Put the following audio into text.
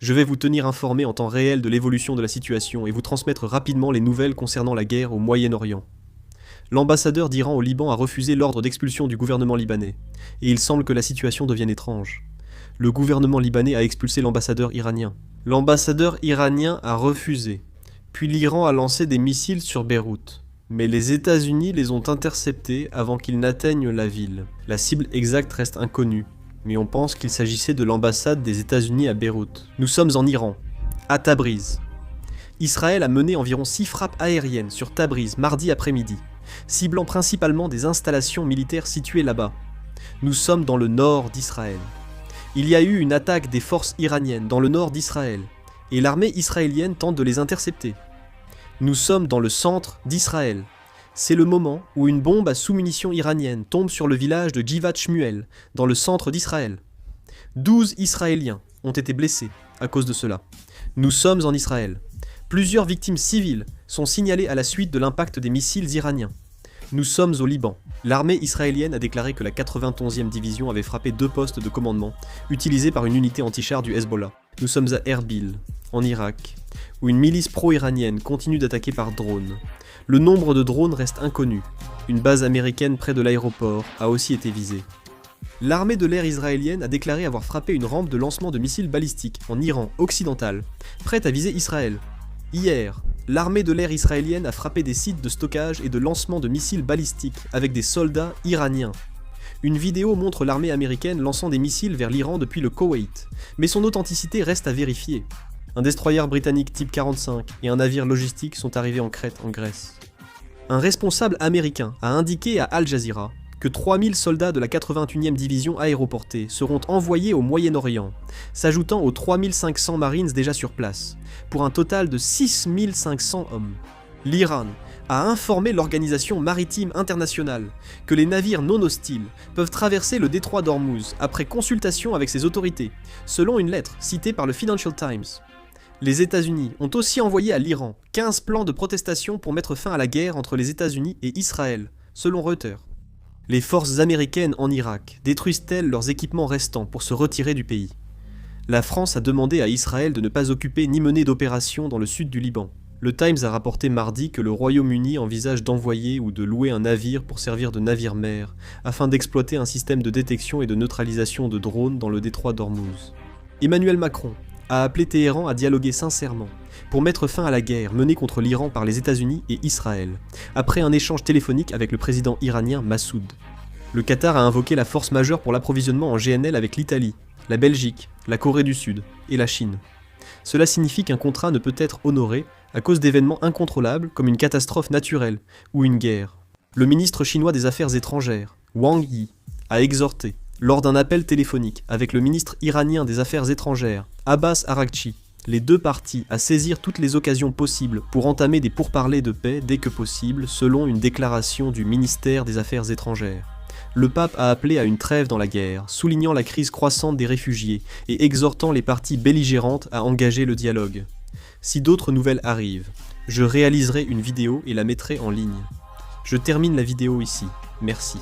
Je vais vous tenir informé en temps réel de l'évolution de la situation et vous transmettre rapidement les nouvelles concernant la guerre au Moyen-Orient. L'ambassadeur d'Iran au Liban a refusé l'ordre d'expulsion du gouvernement libanais, et il semble que la situation devienne étrange. Le gouvernement libanais a expulsé l'ambassadeur iranien. L'ambassadeur iranien a refusé, puis l'Iran a lancé des missiles sur Beyrouth. Mais les États-Unis les ont interceptés avant qu'ils n'atteignent la ville. La cible exacte reste inconnue, mais on pense qu'il s'agissait de l'ambassade des États-Unis à Beyrouth. Nous sommes en Iran, à Tabriz. Israël a mené environ 6 frappes aériennes sur Tabriz mardi après-midi, ciblant principalement des installations militaires situées là-bas. Nous sommes dans le nord d'Israël. Il y a eu une attaque des forces iraniennes dans le nord d'Israël, et l'armée israélienne tente de les intercepter. Nous sommes dans le centre d'Israël. C'est le moment où une bombe à sous-munitions iranienne tombe sur le village de Givat Shmuel, dans le centre d'Israël. 12 Israéliens ont été blessés à cause de cela. Nous sommes en Israël. Plusieurs victimes civiles sont signalées à la suite de l'impact des missiles iraniens. Nous sommes au Liban. L'armée israélienne a déclaré que la 91e division avait frappé 2 postes de commandement, utilisés par une unité anti-char du Hezbollah. Nous sommes à Erbil, en Irak, où une milice pro-iranienne continue d'attaquer par drone. Le nombre de drones reste inconnu. Une base américaine près de l'aéroport a aussi été visée. L'armée de l'air israélienne a déclaré avoir frappé une rampe de lancement de missiles balistiques en Iran occidental, prête à viser Israël. Hier, l'armée de l'air israélienne a frappé des sites de stockage et de lancement de missiles balistiques avec des soldats iraniens. Une vidéo montre l'armée américaine lançant des missiles vers l'Iran depuis le Koweït, mais son authenticité reste à vérifier. Un destroyer britannique type 45 et un navire logistique sont arrivés en Crète, en Grèce. Un responsable américain a indiqué à Al Jazeera que 3000 soldats de la 81e division aéroportée seront envoyés au Moyen-Orient, s'ajoutant aux 3500 Marines déjà sur place, pour un total de 6500 hommes. L'Iran a informé l'Organisation maritime internationale que les navires non hostiles peuvent traverser le détroit d'Ormuz après consultation avec ses autorités, selon une lettre citée par le Financial Times. Les États-Unis ont aussi envoyé à l'Iran 15 plans de protestation pour mettre fin à la guerre entre les États-Unis et Israël, selon Reuters. Les forces américaines en Irak détruisent-elles leurs équipements restants pour se retirer du pays? La France a demandé à Israël de ne pas occuper ni mener d'opérations dans le sud du Liban. Le Times a rapporté mardi que le Royaume-Uni envisage d'envoyer ou de louer un navire pour servir de navire-mer, afin d'exploiter un système de détection et de neutralisation de drones dans le détroit d'Ormuz. Emmanuel Macron a appelé Téhéran à dialoguer sincèrement pour mettre fin à la guerre menée contre l'Iran par les États-Unis et Israël, après un échange téléphonique avec le président iranien Massoud. Le Qatar a invoqué la force majeure pour l'approvisionnement en GNL avec l'Italie, la Belgique, la Corée du Sud et la Chine. Cela signifie qu'un contrat ne peut être honoré à cause d'événements incontrôlables comme une catastrophe naturelle ou une guerre. Le ministre chinois des Affaires étrangères, Wang Yi, a exhorté, lors d'un appel téléphonique avec le ministre iranien des Affaires étrangères, Abbas Araghchi, les deux parties à saisir toutes les occasions possibles pour entamer des pourparlers de paix dès que possible, selon une déclaration du ministère des Affaires étrangères. Le pape a appelé à une trêve dans la guerre, soulignant la crise croissante des réfugiés et exhortant les parties belligérantes à engager le dialogue. Si d'autres nouvelles arrivent, je réaliserai une vidéo et la mettrai en ligne. Je termine la vidéo ici. Merci.